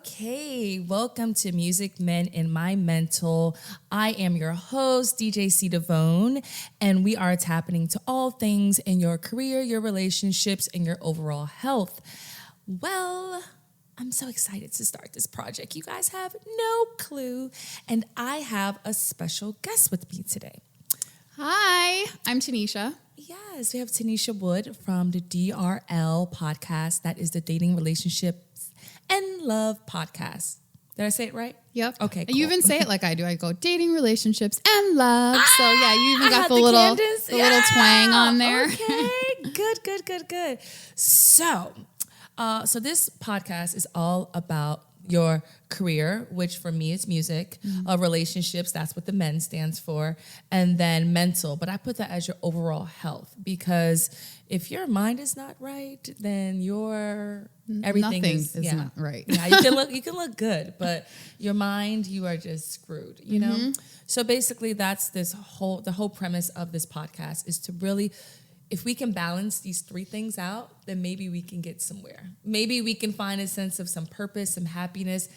Okay, welcome to Music Men in My Mental. I am your host, DJ DeVone, and we are tapping into all things in your career, your relationships, and your overall health. Well, I'm so excited to start this project. You guys have no clue, and I have a special guest with me today. Hi, I'm Tennesha. Yes, we have Tennesha Wood from the DRL Podcast. That is the Dating, Relationships, and Love Podcast. Did I say it right? Yep. Okay, cool. You even say it like I do. I go dating, relationships, and love. So yeah, you even got the little twang on there. Okay, good. So this podcast is all about your career, which for me is music, relationships, that's what the men stands for, and then mental. But I put that as your overall health, because if your mind is not right, then your everything is not right. Yeah, you can look good, but your mind, you are just screwed, you know? So basically that's the whole premise of this podcast is to really, if we can balance these three things out, then maybe we can get somewhere. Maybe we can find a sense of some purpose, some happiness,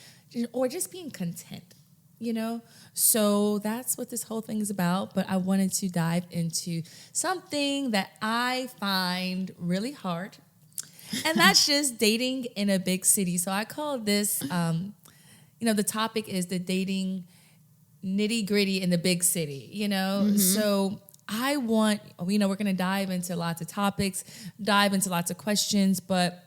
or just being content, you know? So that's what this whole thing is about. But I wanted to dive into something that I find really hard, and that's just dating in a big city. So I call this, the topic is the dating nitty gritty in the big city, you know? So I want, we're going to dive into lots of topics, dive into lots of questions, but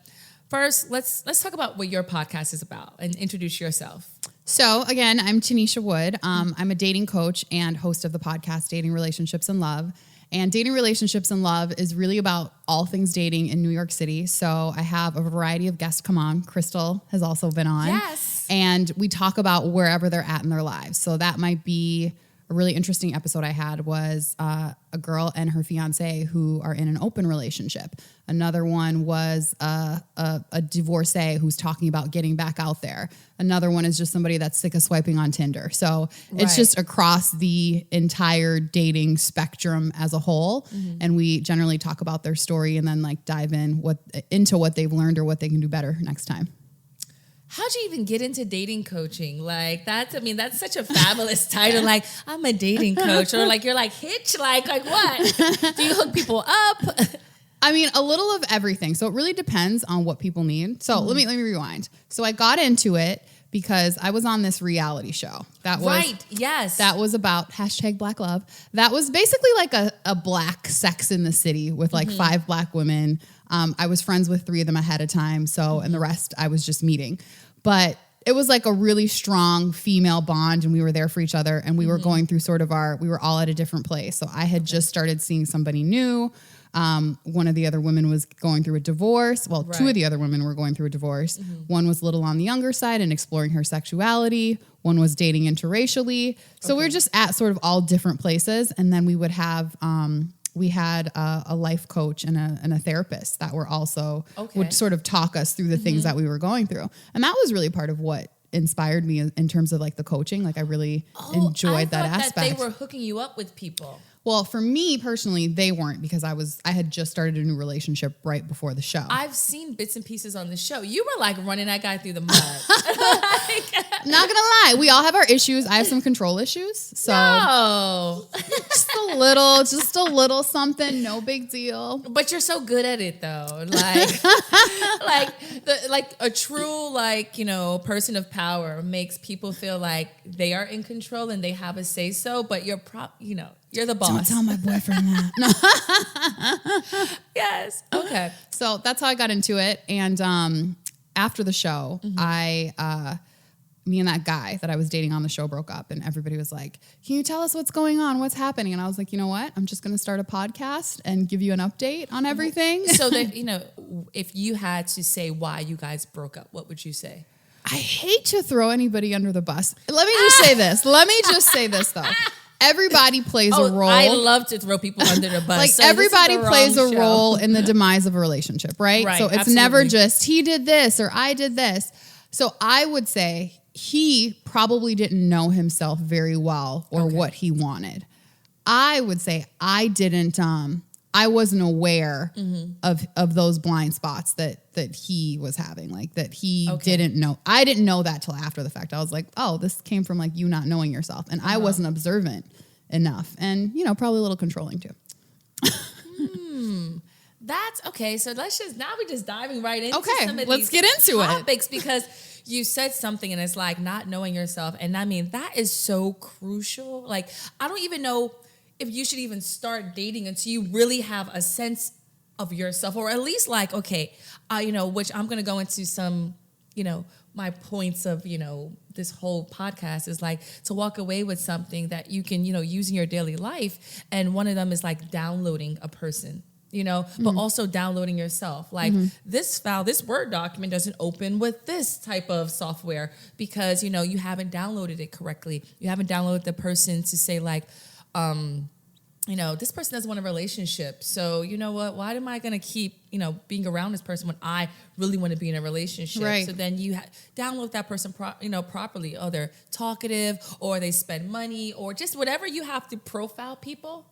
first, let's talk about what your podcast is about and introduce yourself. So again, I'm Tennesha Wood. I'm a dating coach and host of the podcast, Dating, Relationships, and Love. And Dating, Relationships, and Love is really about all things dating in New York City. So I have a variety of guests come on. Crystal has also been on. Yes. And we talk about wherever they're at in their lives. So that might be a really interesting episode I had was a girl and her fiance who are in an open relationship. Another one was a divorcee who's talking about getting back out there. Another one is just somebody that's sick of swiping on Tinder. So it's just across the entire dating spectrum as a whole. And we generally talk about their story and then like dive into what they've learned or what they can do better next time. How'd you even get into dating coaching? Like that's such a fabulous title. Like I'm a dating coach, or like you're like Hitch, like what? Do you hook people up? I mean, a little of everything. So it really depends on what people need. So let me rewind. So I got into it because I was on this reality show. That was about #Black Love. That was basically like a black Sex in the City with like 5 black women. I was friends with 3 of them ahead of time. So, and the rest I was just meeting. But it was like a really strong female bond, and we were there for each other, and we were going through we were all at a different place. So I had just started seeing somebody new. One of the other women was going through a divorce. Well, 2 of the other women were going through a divorce. One was a little on the younger side and exploring her sexuality. One was dating interracially. So we were just at sort of all different places. And then we would have, we had a life coach and a therapist that were also would sort of talk us through the things that we were going through. And that was really part of what inspired me in terms of like the coaching. Like I really enjoyed that aspect. That they were hooking you up with people. Well, for me personally, they weren't, because I had just started a new relationship right before the show. I've seen bits and pieces on the show. You were like running that guy through the mud. Not gonna lie, we all have our issues. I have some control issues, so no. just a little something, no big deal. But you're so good at it, though. Like a true person of power makes people feel like they are in control and they have a say so. But you're you're the boss. Don't tell my boyfriend that. No. Yes. Okay. So that's how I got into it. And after the show, me and that guy that I was dating on the show broke up, and everybody was like, can you tell us what's going on? What's happening? And I was like, you know what? I'm just going to start a podcast and give you an update on everything. So that, if you had to say why you guys broke up, what would you say? I hate to throw anybody under the bus. Let me just say this though. Everybody plays a role. I love to throw people under the bus. Like so everybody plays a role in the demise of a relationship, right? So it's never just he did this or I did this. So I would say he probably didn't know himself very well or what he wanted. I would say I didn't I wasn't aware of those blind spots that he was having, like that he didn't know. I didn't know that till after the fact. I was like, oh, this came from like you not knowing yourself. And I wasn't observant enough, and probably a little controlling too. That's okay. So we're just diving right into some of let's these get into topics because you said something and it's like not knowing yourself. And I mean, that is so crucial. Like, I don't even know if you should even start dating until you really have a sense of yourself, or at least like, okay, which I'm going to go into some, my points of, this whole podcast is like to walk away with something that you can, use in your daily life. And one of them is like downloading a person, but also downloading yourself. Like this Word document doesn't open with this type of software because, you haven't downloaded it correctly. You haven't downloaded the person to say like, this person doesn't want a relationship. So you know what? Why am I going to keep, being around this person when I really want to be in a relationship? Right. So then you download that person, properly. Oh, they're talkative, or they spend money, or just whatever you have to profile people.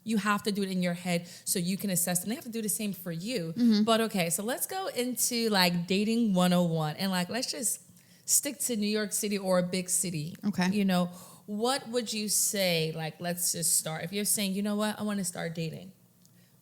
You have to do it in your head so you can assess them. They have to do the same for you. But okay, so let's go into like dating 101 and like let's just stick to New York City or a big city. Okay. What would you say, like, let's just start. If you're saying, you know what, I want to start dating,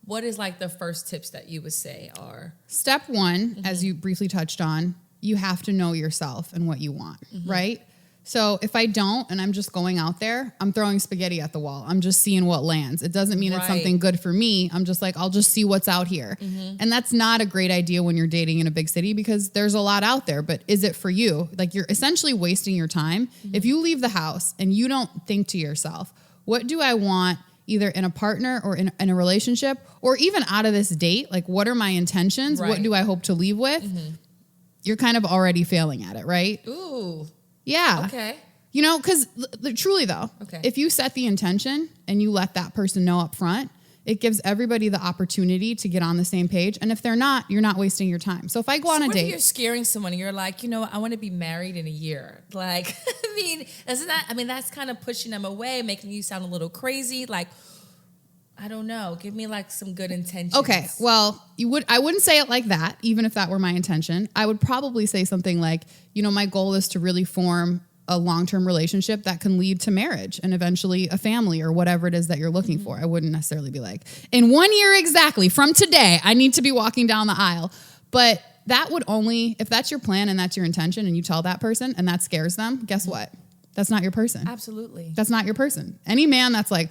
what is like the first tips that you would say are? Step one, as you briefly touched on, you have to know yourself and what you want, right? So if I don't, and I'm just going out there, I'm throwing spaghetti at the wall. I'm just seeing what lands. It doesn't mean it's something good for me. I'm just like, I'll just see what's out here. And that's not a great idea when you're dating in a big city because there's a lot out there, but is it for you? Like you're essentially wasting your time. If you leave the house and you don't think to yourself, what do I want either in a partner or in a relationship or even out of this date? Like, what are my intentions? What do I hope to leave with? You're kind of already failing at it, right? Ooh. Yeah. Okay. Because truly though, if you set the intention and you let that person know up front, it gives everybody the opportunity to get on the same page. And if they're not, you're not wasting your time. So if I go on a date. If you're scaring someone and you're like, I want to be married in a year. Like, that's kind of pushing them away, making you sound a little crazy. Like, I don't know. Give me like some good intentions. Okay. Well, I wouldn't say it like that, even if that were my intention. I would probably say something like, my goal is to really form a long-term relationship that can lead to marriage and eventually a family or whatever it is that you're looking for. I wouldn't necessarily be like, in 1 year exactly from today, I need to be walking down the aisle. But that would only, if that's your plan and that's your intention and you tell that person and that scares them, guess what? That's not your person. Absolutely. That's not your person. Any man that's like,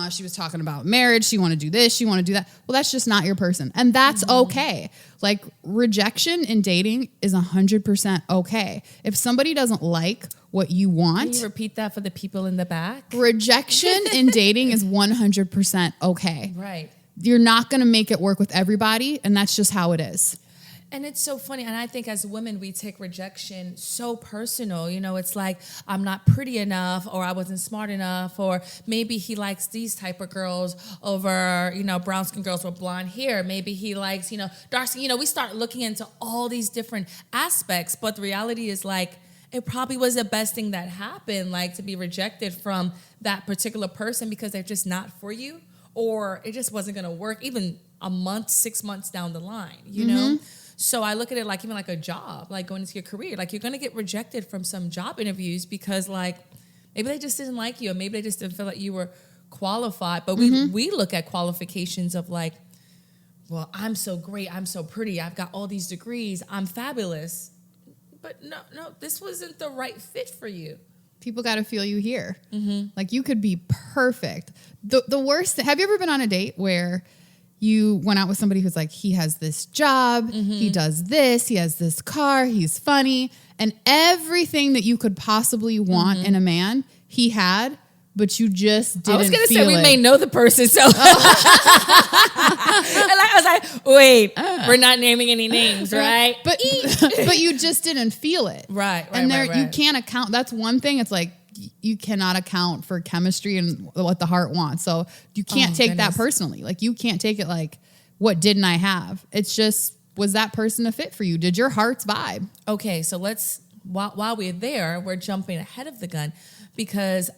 she was talking about marriage. She want to do this. She want to do that. Well, that's just not your person. And that's okay. Like rejection in dating is 100% okay. If somebody doesn't like what you want. Can you repeat that for the people in the back? Rejection in dating is 100% okay. Right. You're not going to make it work with everybody. And that's just how it is. And it's so funny. And I think as women, we take rejection so personal. It's like, I'm not pretty enough, or I wasn't smart enough, or maybe he likes these type of girls over, brown skin girls with blonde hair. Maybe he likes, dark skin. We start looking into all these different aspects. But the reality is like, it probably was the best thing that happened, like to be rejected from that particular person because they're just not for you, or it just wasn't going to work even a month, 6 months down the line, you know? So I look at it like even like a job, like going into your career. Like you're going to get rejected from some job interviews because like maybe they just didn't like you, or maybe they just didn't feel like you were qualified. But we look at qualifications of like, well, I'm so great, I'm so pretty, I've got all these degrees, I'm fabulous. But no, this wasn't the right fit for you. People got to feel you here. Like you could be perfect. The worst, have you ever been on a date where you went out with somebody who's like, he has this job, he does this, he has this car, he's funny, and everything that you could possibly want in a man, he had, but you just didn't feel it. I was going to say, we may know the person, so. And I was like, wait, we're not naming any names, right? But you just didn't feel it. Right. And you can't account, that's one thing, it's like, you cannot account for chemistry and what the heart wants. So you can't take that personally. Like you can't take it like, what didn't I have? It's just, was that person a fit for you? Did your hearts vibe? Okay, so let's, while we're there, we're jumping ahead of the gun because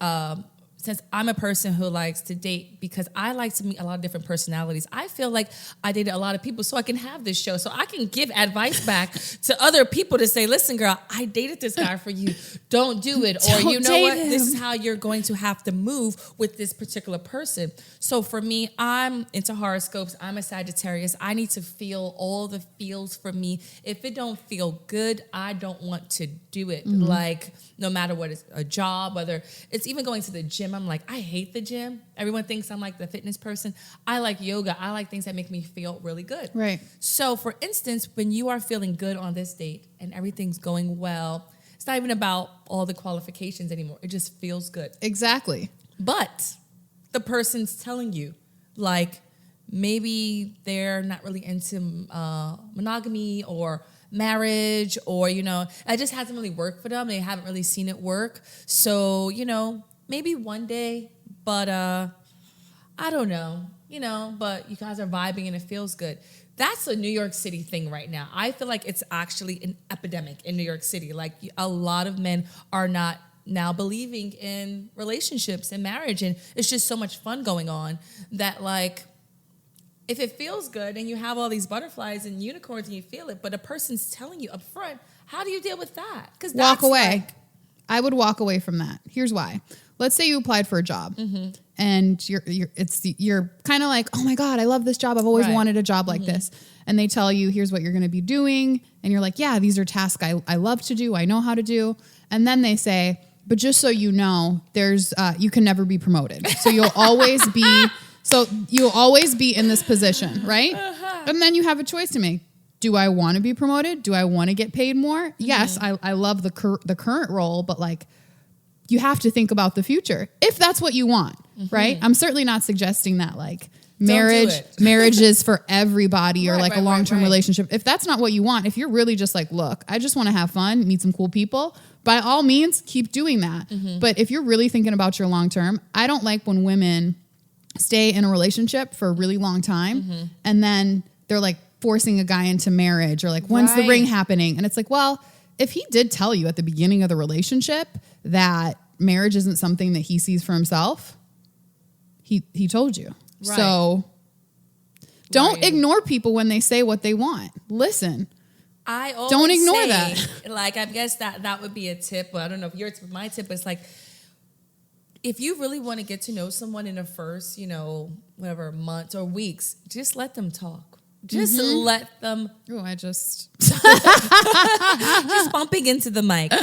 since I'm a person who likes to date because I like to meet a lot of different personalities, I feel like I dated a lot of people so I can have this show, so I can give advice back to other people to say, listen, girl, I dated this guy for you. Don't do it. Or you know what? This is how you're going to have to move with this particular person. So for me, I'm into horoscopes. I'm a Sagittarius. I need to feel all the feels for me. If it don't feel good, I don't want to do it. Like, no matter what, it's a job, whether it's even going to the gym. I'm like, I hate the gym. Everyone thinks I'm like the fitness person. I like yoga. I like things that make me feel really good. Right. So for instance, when you are feeling good on this date and everything's going well, it's not even about all the qualifications anymore. It just feels good. Exactly. But the person's telling you, like, maybe they're not really into monogamy or marriage, or, you know, it just hasn't really worked for them. They haven't really seen it work. So, you know, maybe one day, but I don't know, you know, but you guys are vibing and it feels good. That's a New York City thing right now. I feel like it's actually an epidemic in New York City. Like, a lot of men are not now believing in relationships and marriage, and it's just so much fun going on that, like, if it feels good and you have all these butterflies and unicorns and you feel it, but a person's telling you up front, how do you deal with that? Because walk away. I would walk away from that. Here's why. Let's say you applied for a job, and you're kind of like, oh my God, I love this job. I've always wanted a job like this. And they tell you, here's what you're going to be doing. And you're like, yeah, these are tasks I love to do. I know how to do. And then they say, but just so you know, there's you can never be promoted. So you'll always be. So you'll always be in this position, right? And then you have a choice to make. Do I want to be promoted? Do I want to get paid more? Yes, I love the current role, but like, you have to think about the future if that's what you want, right? I'm certainly not suggesting that like marriage is for everybody, or like a long-term relationship. If that's not what you want, if you're really just like, look, I just want to have fun, meet some cool people, by all means, keep doing that. But if you're really thinking about your long-term, I don't like when women stay in a relationship for a really long time and then they're like forcing a guy into marriage, or like, when's the ring happening? And it's like, well, if he did tell you at the beginning of the relationship that marriage isn't something that he sees for himself, he told you. Right. So don't ignore people when they say what they want. Listen. I always don't ignore say, that. Like, I guess that would be a tip, but I don't know if your tip, my tip is like, if you really want to get to know someone in the first, you know, whatever, months or weeks, just let them talk. Just let them. Oh, I just. She's bumping into the mic.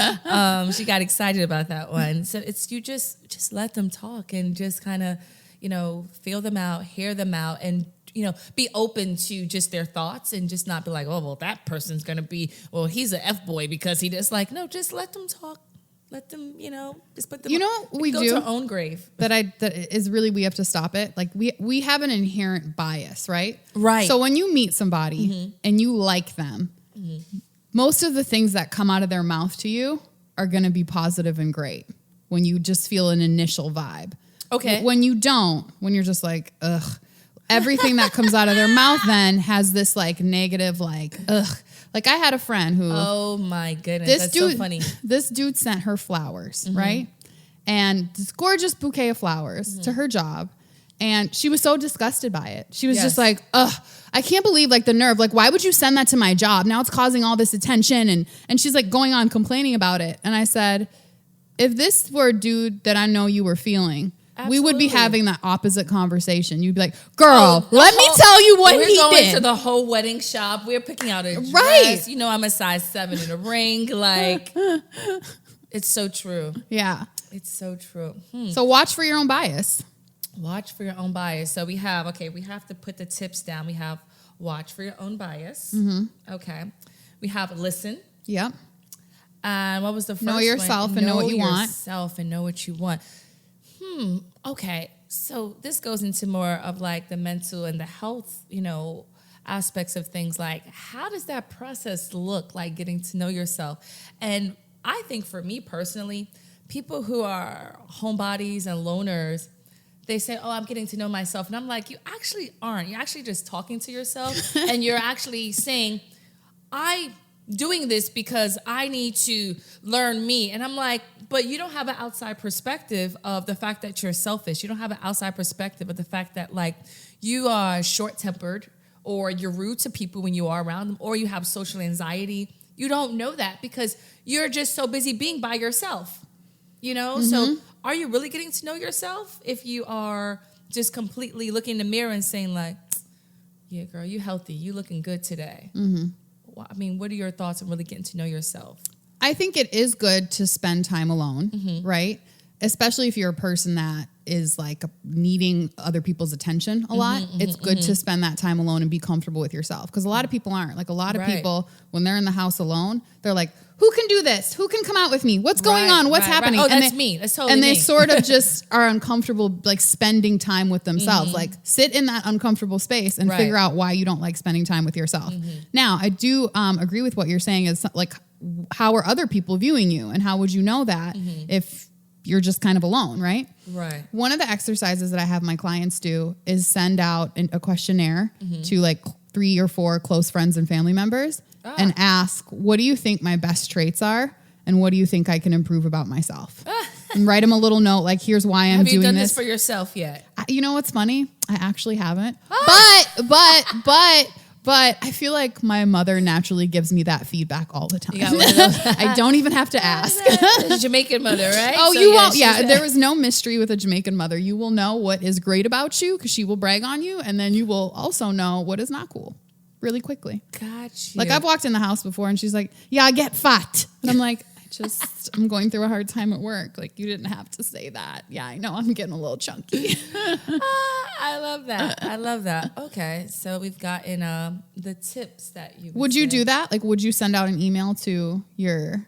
She got excited about that one. So it's, you just let them talk and just kind of, you know, feel them out, hear them out, and, you know, be open to just their thoughts, and just not be like, oh, well, that person's going to be, well, he's an F-boy because he just like, no, just let them talk. Let them, you know, just put them. You know what we do? Go to our own grave. That is really, we have to stop it. Like, we have an inherent bias, right? Right. So when you meet somebody and you like them, most of the things that come out of their mouth to you are going to be positive and great when you just feel an initial vibe. Okay. When you don't, when you're just like, ugh, everything that comes out of their mouth then has this like negative, like, ugh. Like, I had a friend who... Oh, my goodness. That's so funny. This dude sent her flowers, right? And this gorgeous bouquet of flowers to her job. And she was so disgusted by it. She was just like, ugh, I can't believe, like, the nerve. Like, why would you send that to my job? Now it's causing all this attention. And she's, like, going on complaining about it. And I said, if this were a dude that I know you were feeling... Absolutely. We would be having that opposite conversation. You'd be like, girl, let me tell you what he did. We're going to the whole wedding shop. We're picking out a dress. Right. You know, I'm a size 7 in a ring. Like, it's so true. Yeah. It's so true. So watch for your own bias. Watch for your own bias. So we have to put the tips down. We have watch for your own bias. Okay. We have listen. Yep. And what was the first one? Know yourself and know what you want. Know yourself and know what you want. Okay. So this goes into more of like the mental and the health, you know, aspects of things. Like, how does that process look, like getting to know yourself? And I think for me personally, people who are homebodies and loners, they say, oh, I'm getting to know myself. And I'm like, you actually aren't. You're actually just talking to yourself. And you're actually saying, I doing this because I need to learn me. And I'm like, but you don't have an outside perspective of the fact that you're selfish. You don't have an outside perspective of the fact that like you are short-tempered or you're rude to people when you are around them or you have social anxiety. You don't know that because you're just so busy being by yourself, you know? So are you really getting to know yourself if you are just completely looking in the mirror and saying like, yeah, girl, you healthy. You looking good today. I mean, what are your thoughts on really getting to know yourself? I think it is good to spend time alone, right? Especially if you're a person that is like needing other people's attention a lot. It's good to spend that time alone and be comfortable with yourself. Because a lot of people aren't. Like a lot of people, when they're in the house alone, they're like, who can do this? Who can come out with me? What's going on? What's happening? Oh, that's me. That's totally me. And they sort of just are uncomfortable like spending time with themselves. Like sit in that uncomfortable space and figure out why you don't like spending time with yourself. Now, I do agree with what you're saying is like, how are other people viewing you? And how would you know that if you're just kind of alone, right? Right. One of the exercises that I have my clients do is send out a questionnaire to like 3 or 4 close friends and family members and ask, what do you think my best traits are? And what do you think I can improve about myself? And write them a little note like, here's why I'm doing this. Have you done this for yourself yet? You know what's funny? I actually haven't. But I feel like my mother naturally gives me that feedback all the time. I don't even have to ask. Jamaican mother, right? Oh, so you won't. Yeah, there was no mystery with a Jamaican mother. You will know what is great about you because she will brag on you. And then you will also know what is not cool really quickly. Gotcha. Like I've walked in the house before and she's like, yeah, I get fat. And I'm like, I'm going through a hard time at work. Like you didn't have to say that. Yeah, I know I'm getting a little chunky. I love that. I love that. Okay. So we've gotten the tips that you would you do that? Like, would you send out an email to your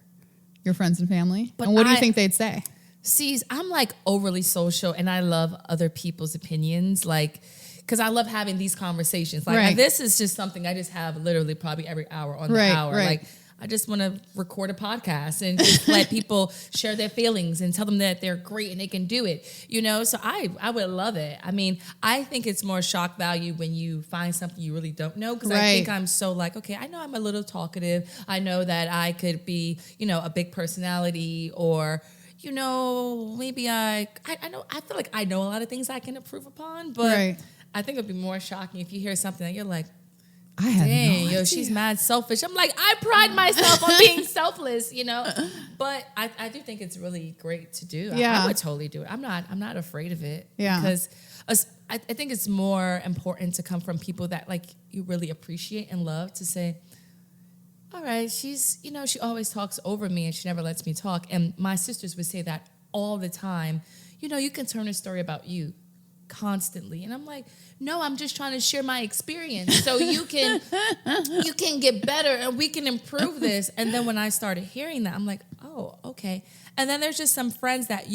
friends and family? But what do you think they'd say? See, I'm like overly social and I love other people's opinions. Like, because I love having these conversations. Like this is just something I just have literally probably every hour on the hour. Like I just want to record a podcast and just let people share their feelings and tell them that they're great and they can do it, you know? So I would love it. I mean, I think it's more shock value when you find something you really don't know because I think I'm so like, okay, I know I'm a little talkative. I know that I could be, you know, a big personality or, you know, maybe I feel like I know a lot of things I can improve upon, but I think it'd be more shocking if you hear something that you're like, I have no idea. She's mad selfish. I'm like, I pride myself on being selfless, you know. But I do think it's really great to do. I would totally do it. I'm not afraid of it. Yeah. Because I think it's more important to come from people that like you really appreciate and love to say, all right, she's, you know, she always talks over me and she never lets me talk. And my sisters would say that all the time. You know, you can turn a story about you constantly. And I'm like, no, I'm just trying to share my experience so you can get better and we can improve this. And then when I started hearing that, I'm like, oh, okay. And then there's just some friends that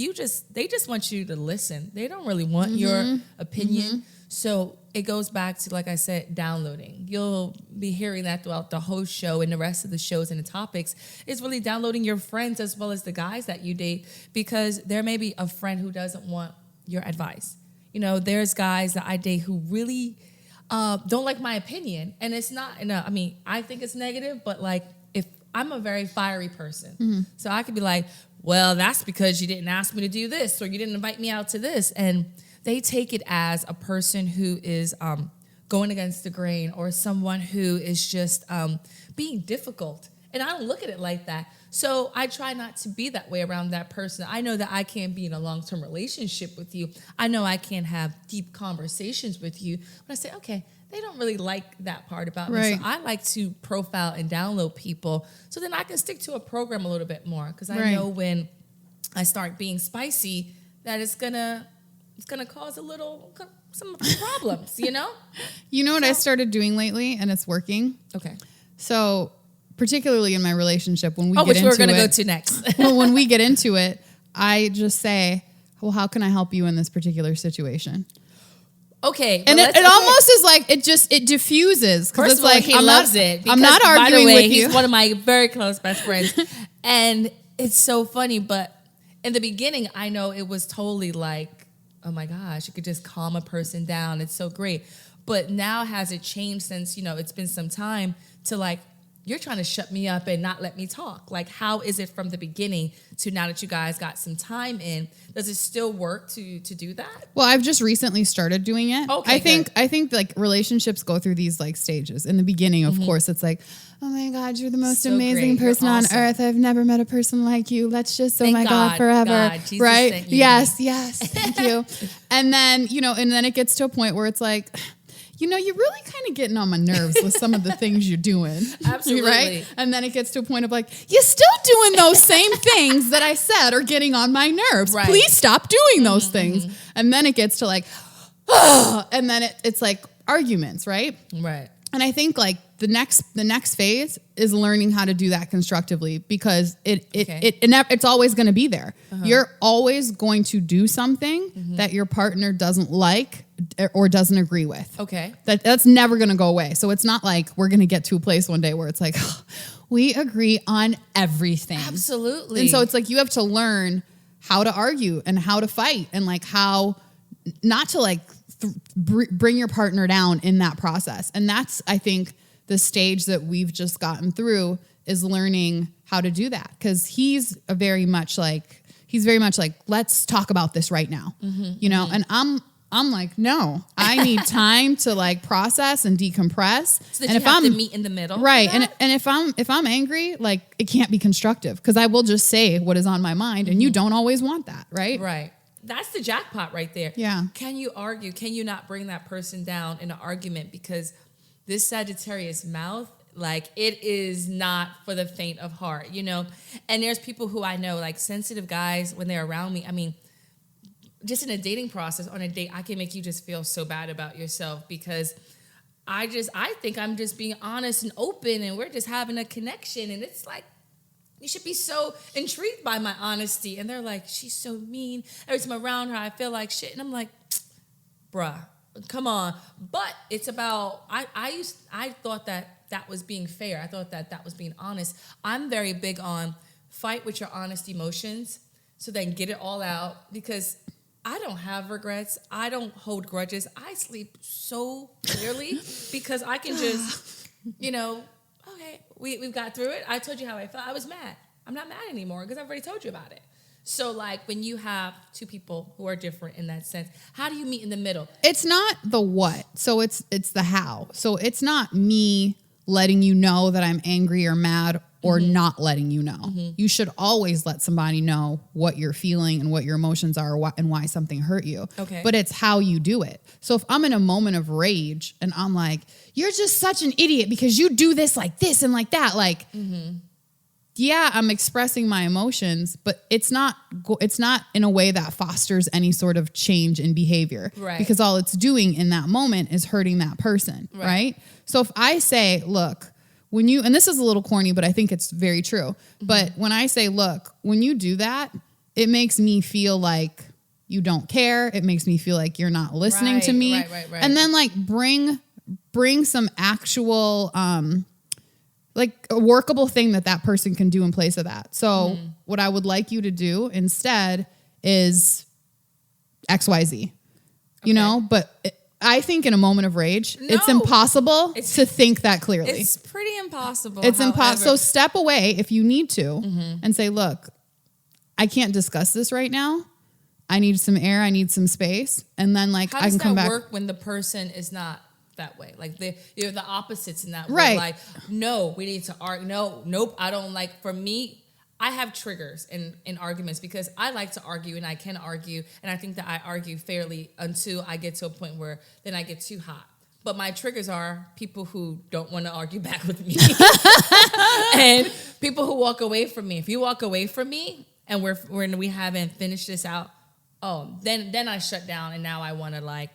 they just want you to listen. They don't really want your opinion. So it goes back to, like I said, downloading. You'll be hearing that throughout the whole show and the rest of the shows and the topics. It's really downloading your friends as well as the guys that you date because there may be a friend who doesn't want your advice. You know, there's guys that I date who really don't like my opinion. And it's not, I mean, I think it's negative, but like if I'm a very fiery person. So I could be like, well, that's because you didn't ask me to do this or you didn't invite me out to this. And they take it as a person who is going against the grain or someone who is just being difficult. And I don't look at it like that. So I try not to be that way around that person. I know that I can't be in a long-term relationship with you. I know I can't have deep conversations with you. But I say, okay, they don't really like that part about me. So I like to profile and download people so then I can stick to a program a little bit more. Because I know when I start being spicy that it's gonna cause some problems, you know? You know what I started doing lately and it's working? Okay. So particularly in my relationship, when we get into it. Which we're going to go to next. When we get into it, I just say, well, how can I help you in this particular situation? Okay. And it almost is like, it diffuses. First of all, he loves it. I'm not arguing with you. He's one of my very close best friends. And it's so funny. But in the beginning, I know it was totally like, oh my gosh, you could just calm a person down. It's so great. But now has it changed since, you know, it's been some time to like, you're trying to shut me up and not let me talk. Like, how is it from the beginning to now that you guys got some time in? Does it still work to do that? Well, I've just recently started doing it. Okay, I think like relationships go through these like stages. In the beginning, of course, it's like, oh my God, you're the most amazing person on earth. I've never met a person like you. Let's just, oh my God, forever. God, Jesus right? Yes, thank you. And then, and then it gets to a point where it's like, you're really kind of getting on my nerves with some of the things you're doing. Absolutely. Right? And then it gets to a point of like, you're still doing those same things that I said are getting on my nerves. Right. Please stop doing those things. And then it gets to like, and then it's like arguments, right? Right. And I think like the next phase is learning how to do that constructively, because it's always going to be there. You're always going to do something that your partner doesn't like or doesn't agree with. Okay. That's never going to go away. So it's not like we're going to get to a place one day where it's like, we agree on everything. Absolutely. And so it's like you have to learn how to argue and how to fight and like how not to like bring your partner down in that process. And that's, I think, the stage that we've just gotten through is learning how to do that. Because he's very much like, let's talk about this right now, and I'm like, no, I need time to like process and decompress. So that you have to meet in the middle. Right. And if I'm angry, like it can't be constructive, because I will just say what is on my mind, and you don't always want that. Right. Right. That's the jackpot right there. Yeah. Can you argue? Can you not bring that person down in an argument? Because this Sagittarius mouth, like, it is not for the faint of heart, And there's people who I know, like sensitive guys, when they're around me, I mean, just in a dating process, on a date, I can make you just feel so bad about yourself, because I think I'm just being honest and open, and we're just having a connection. And it's like, you should be so intrigued by my honesty. And they're like, she's so mean. Every time I'm around her, I feel like shit. And I'm like, bruh, come on. But it's about, I thought that was being fair. I thought that was being honest. I'm very big on fight with your honest emotions, so then get it all out, because I don't have regrets. I don't hold grudges. I sleep so clearly because I can just, okay, we've got through it. I told you how I felt. I was mad. I'm not mad anymore because I've already told you about it. So, like, when you have two people who are different in that sense, how do you meet in the middle? It's not the what, so it's the how. So it's not me letting you know that I'm angry or mad or not letting you know. You should always let somebody know what you're feeling and what your emotions are, and why something hurt you. Okay. But it's how you do it. So if I'm in a moment of rage and I'm like, you're just such an idiot because you do this like this and like that, like, yeah, I'm expressing my emotions, but it's not in a way that fosters any sort of change in behavior. Right. Because all it's doing in that moment is hurting that person, right? So if I say, look, and this is a little corny, but I think it's very true. But when I say, look, when you do that, it makes me feel like you don't care. It makes me feel like you're not listening to me. Right. And then like bring some actual, like a workable thing that person can do in place of that. So what I would like you to do instead is XYZ, but I think in a moment of rage, it's impossible to think that clearly. It's pretty impossible. It's impossible. So step away if you need to and say, look, I can't discuss this right now. I need some air. I need some space. And then like, I can come back. How does that work when the person is not that way? Like you're the opposites in that way. Right. Like, no, we need to argue. No, nope. I don't like, for me, I have triggers in arguments because I like to argue and I can argue. And I think that I argue fairly until I get to a point where then I get too hot. But my triggers are people who don't want to argue back with me and people who walk away from me. If you walk away from me and we haven't finished this out, then I shut down and now I want to like,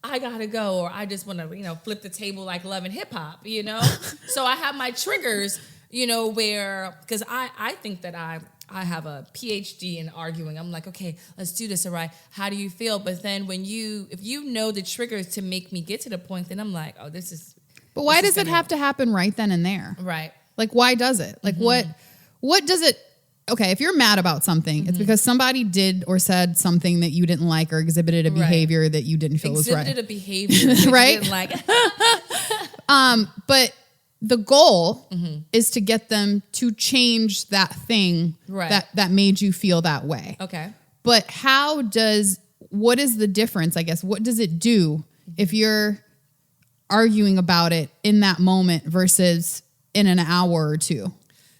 I gotta go, or I just want to, flip the table like Love and Hip Hop, So I have my triggers, where, because I think that I have a PhD in arguing. I'm like, okay, let's do this, all right? How do you feel? But then if you know the triggers to make me get to the point, then I'm like, oh, this is. But why does it have to happen right then and there? Right. Like, why does it? Like, what does it? Okay, if you're mad about something, it's because somebody did or said something that you didn't like or exhibited a behavior that you didn't feel was right. Exhibited a behavior that right? you didn't like. But the goal is to get them to change that thing that made you feel that way. Okay. But what is the difference, I guess? What does it do if you're arguing about it in that moment versus in an hour or two?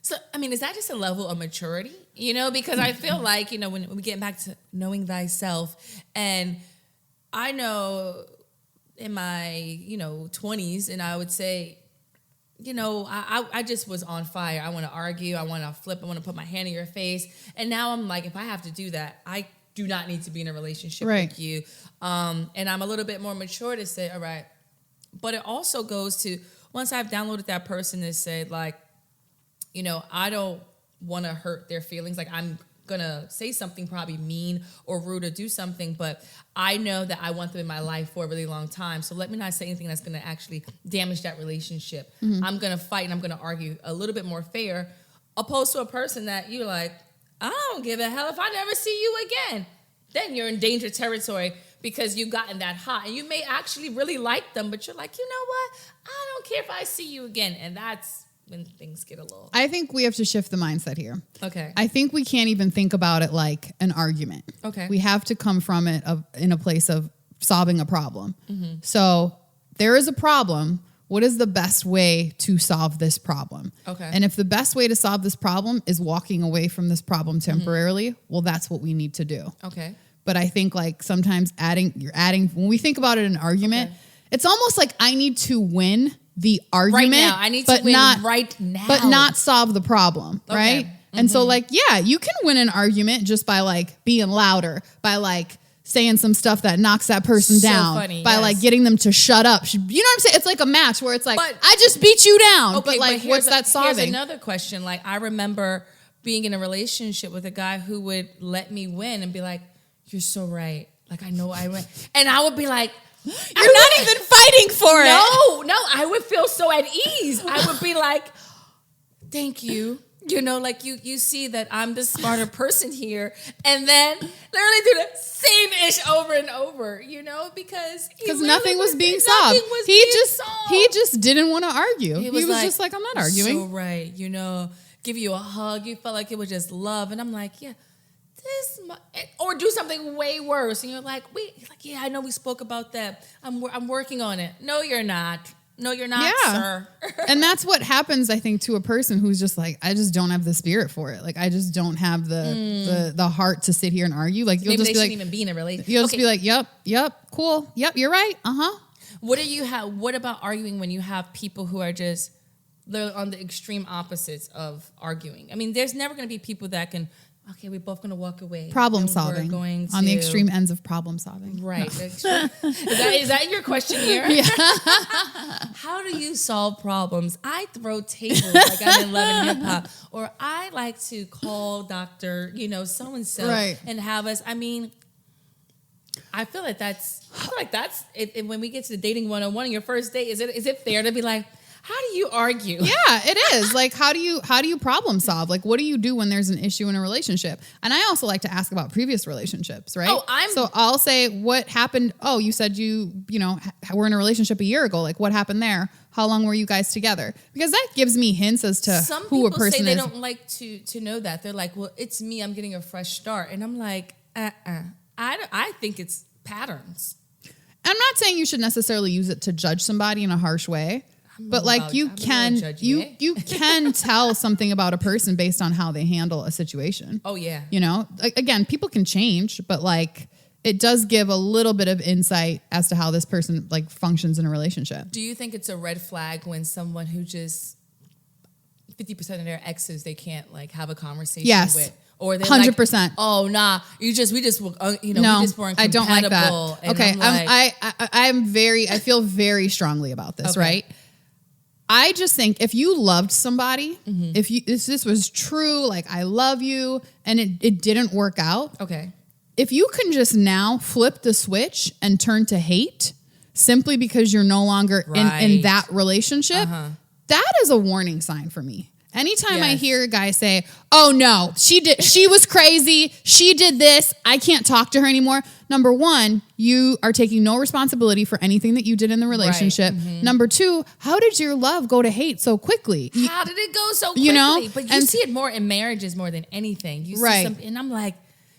So, I mean, is that just a level of maturity? You know, because I feel like, you know, when we get back to knowing thyself, and I know in my, you know, 20s, and I would say, you know, I just was on fire. I want to argue. I want to flip. I want to put my hand in your face. And now I'm like, if I have to do that, I do not need to be in a relationship with you. And I'm a little bit more mature to say, all right. But it also goes to, once I've downloaded that person to say, like, you know, I don't want to hurt their feelings. Like, I'm going to say something probably mean or rude or do something, but I know that I want them in my life for a really long time. So let me not say anything that's going to actually damage that relationship. I'm going to fight and I'm going to argue a little bit more fair, opposed to a person that you're like, I don't give a hell if I never see you again. Then you're in danger territory because you've gotten that hot. And you may actually really like them, but you're like, you know what? I don't care if I see you again. And that's when things get a little... I think we have to shift the mindset here. Okay. I think we can't even think about it like an argument. Okay. We have to come from it in a place of solving a problem. So there is a problem. What is the best way to solve this problem? Okay. And if the best way to solve this problem is walking away from this problem temporarily, well, that's what we need to do. Okay. But I think like sometimes when we think about it in an argument, it's almost like I need to win the argument. Right now. I need to win right now. But not solve the problem, right? And so like, yeah, you can win an argument just by like being louder, by like saying some stuff that knocks that person down, by like getting them to shut up. You know what I'm saying? It's like a match where it's like, I just beat you down. Okay, but like, what's that solving? Here's another question. Like, I remember being in a relationship with a guy who would let me win and be like, you're so right. Like, I know I win. And I would be like, you're not even fighting for it. No, I would feel so at ease. I would be like, thank you. You know, like you see that I'm the smarter person here. And then literally do the same ish over and over, you know, because nothing was being solved. He just didn't want to argue. He was just like, I'm not arguing. So right, you know, give you a hug. You felt like it was just love. And I'm like, yeah. Or do something way worse, and you're like, yeah, I know we spoke about that. I'm working on it. No, you're not. No, you're not, sir. And that's what happens, I think, to a person who's just like, I just don't have the spirit for it. Like, I just don't have the heart to sit here and argue. Like, you'll Maybe just they be like, shouldn't even be in a relationship. You'll just be like, yep, cool, yep, you're right, What about arguing when you have people who are just they're on the extreme opposites of arguing? I mean, there's never going to be people that can. Okay, we're both going to walk away. Problem solving. On the extreme ends of problem solving. Right. No. Is that your question here? Yeah. How do you solve problems? I throw tables like I'm in Love and Hip Hop. Or I like to call Dr. So-and-so and have us, I feel like that's it, when we get to the dating 101 on your first date, is it fair to be like, how do you argue? Yeah, it is. Like, how do you problem solve? Like, what do you do when there's an issue in a relationship? And I also like to ask about previous relationships, right? So I'll say, what happened? Oh, you said you were in a relationship a year ago. Like, what happened there? How long were you guys together? Because that gives me hints as to who a person is. Some people say they don't like to know that. They're like, well, it's me. I'm getting a fresh start. And I'm like, I think it's patterns. I'm not saying you should necessarily use it to judge somebody in a harsh way. But like you can tell something about a person based on how they handle a situation. Oh yeah. Like, again, people can change, but like it does give a little bit of insight as to how this person like functions in a relationship. Do you think it's a red flag when someone who just 50% of their exes they can't like have a conversation with? Or they're 100%. Like, oh nah, we just weren't compatible. I don't like that. Okay, like, I feel very strongly about this, right? I just think if you loved somebody, if this was true, like I love you, and it didn't work out. Okay. If you can just now flip the switch and turn to hate simply because you're no longer in that relationship, that is a warning sign for me. Anytime I hear a guy say, oh no, she was crazy, she did this, I can't talk to her anymore. Number one, you are taking no responsibility for anything that you did in the relationship. Right. Mm-hmm. Number two, how did your love go to hate so quickly? How did it go so quickly? You know? But you see it more in marriages more than anything. You see and I'm like,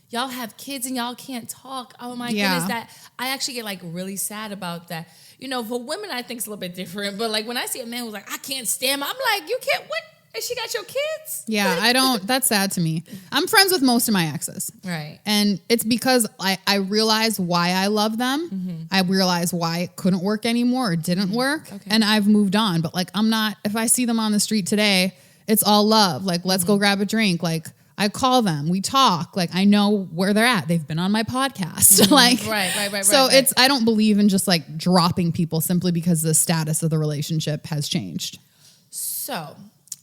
y'all have kids and y'all can't talk. Oh my goodness, that I actually get like really sad about that. You know, for women, I think it's a little bit different. But like when I see a man who's like, I can't stand him, I'm like, you can't, what? And she got your kids? Yeah, I don't, that's sad to me. I'm friends with most of my exes. Right. And it's because I realize why I love them. Mm-hmm. I realize why it couldn't work anymore or didn't work. Okay. And I've moved on. But like, I'm not, if I see them on the street today, it's all love. Like, let's go grab a drink. Like, I call them, we talk. Like, I know where they're at. They've been on my podcast. Mm-hmm. Like, right. So it's, I don't believe in just like dropping people simply because the status of the relationship has changed. So,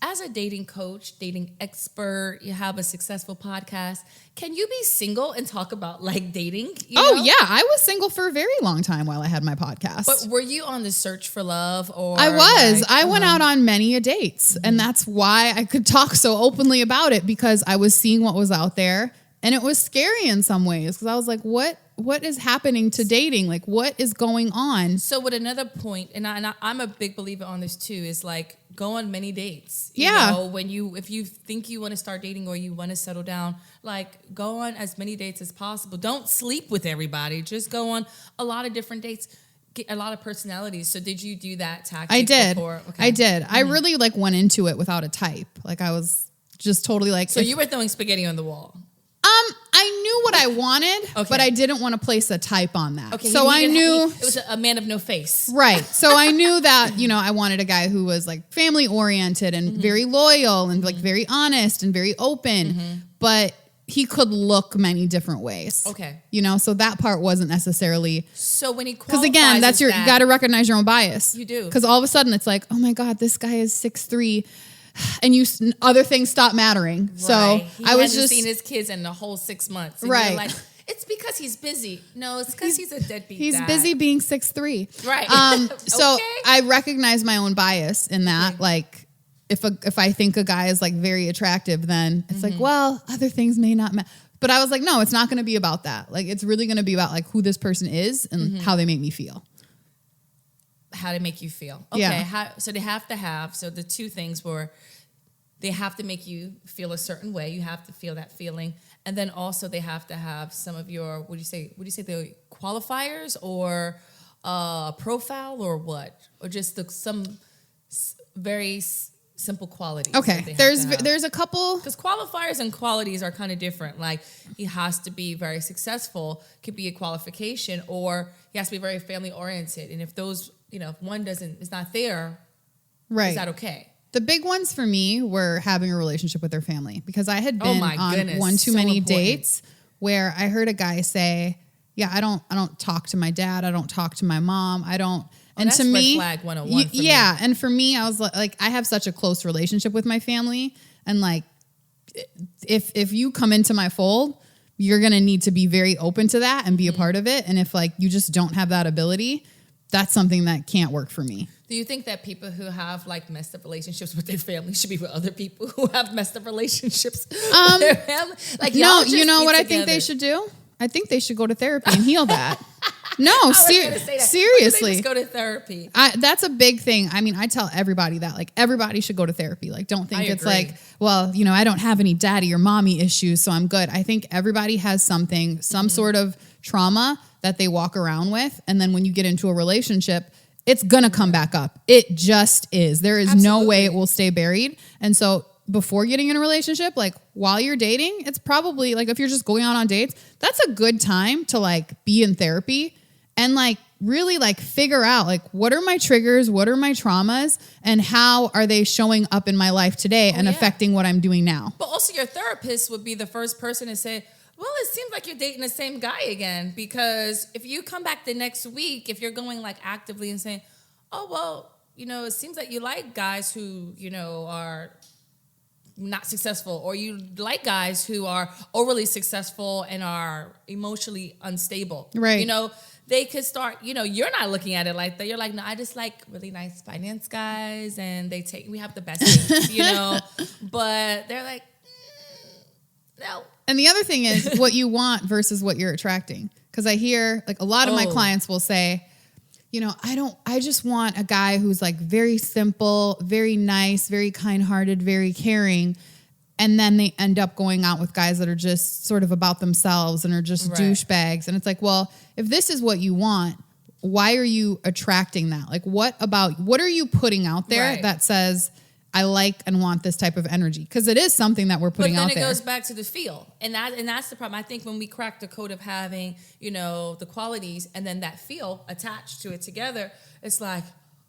as a dating coach, dating expert, you have a successful podcast. Can you be single and talk about like dating? Oh, yeah. I was single for a very long time while I had my podcast. But were you on the search for love or? I was. Like, I went out on many a dates. Mm-hmm. And that's why I could talk so openly about it, because I was seeing what was out there. And it was scary in some ways because I was like, what is happening to dating? Like, what is going on? So with another point, and I'm a big believer on this too, is like go on many dates. Yeah. You know, if you think you want to start dating or you want to settle down, like go on as many dates as possible. Don't sleep with everybody. Just go on a lot of different dates. Get a lot of personalities. So did you do that tactic? I did. Before? Okay. I did. Mm-hmm. I really like went into it without a type. Like I was just totally like. So you were throwing spaghetti on the wall. I knew what I wanted, but I didn't want to place a type on that. Okay, so I knew it was a man of no face. Right. So I knew that, you know, I wanted a guy who was like family oriented and very loyal and like very honest and very open, but he could look many different ways. Okay. You know, so that part wasn't necessarily. So when he qualifies, because again, that's you got to recognize your own bias. You do. Because all of a sudden it's like, oh my God, this guy is 6'3". And other things stop mattering. Right. So he I was hasn't just seen his kids in the whole 6 months. And right. You're like, it's because he's busy. No, it's because he's a deadbeat. He's dad. busy being 6'3". Right. So I recognize my own bias in that. Okay. Like if I think a guy is like very attractive, then it's like, well, other things may not matter. But I was like, no, it's not going to be about that. Like it's really going to be about like who this person is and how they make me feel. How they make you feel. Okay. Yeah. So they have to have. So the two things were. They have to make you feel a certain way. You have to feel that feeling. And then also they have to have some of your, would you say the qualifiers or profile or what? Or just some very simple qualities. Okay. There's a couple. Because qualifiers and qualities are kind of different. Like he has to be very successful, could be a qualification, or he has to be very family oriented. And if those, you know, if one is not there, is that okay? The big ones for me were having a relationship with their family, because I had been on one too many dates where I heard a guy say, yeah, I don't talk to my dad. I don't talk to my mom. I don't. And that's to me, red flag 101 for me. And for me, I was like, I have such a close relationship with my family. And like, if you come into my fold, you're going to need to be very open to that and be a part of it. And if like, you just don't have that ability, that's something that can't work for me. Do you think that people who have like messed up relationships with their family should be with other people who have messed up relationships with their family? Like, no, you know what I think they should do? I think they should go to therapy and heal that. No, seriously. Just go to therapy. That's a big thing. I mean, I tell everybody that, like, everybody should go to therapy. Like, don't think it's like, well, you know, I don't have any daddy or mommy issues, so I'm good. I think everybody has something, some sort of trauma that they walk around with. And then when you get into a relationship, it's going to come back up. It just is. There is no way it will stay buried. And so before getting in a relationship, like while you're dating, it's probably like if you're just going out on dates, that's a good time to like be in therapy and like really like figure out like what are my triggers, what are my traumas, and how are they showing up in my life today and affecting what I'm doing now. But also your therapist would be the first person to say, well, it seems like you're dating the same guy again, because if you come back the next week, if you're going like actively and saying, oh, well, you know, it seems like you like guys who, you know, are not successful, or you like guys who are overly successful and are emotionally unstable. Right. You know, they could start, you're not looking at it like that. You're like, no, I just like really nice finance guys, and we have the best things, but they're like, no. And the other thing is what you want versus what you're attracting. Because I hear like a lot of my clients will say, I just want a guy who's like very simple, very nice, very kind-hearted, very caring. And then they end up going out with guys that are just sort of about themselves and are just douchebags. And it's like, well, if this is what you want, why are you attracting that? Like, what are you putting out there that says, I like and want this type of energy? Because it is something that we're putting out there. But then it goes back to the feel. And that's the problem. I think when we crack the code of having, the qualities and then that feel attached to it together, it's like,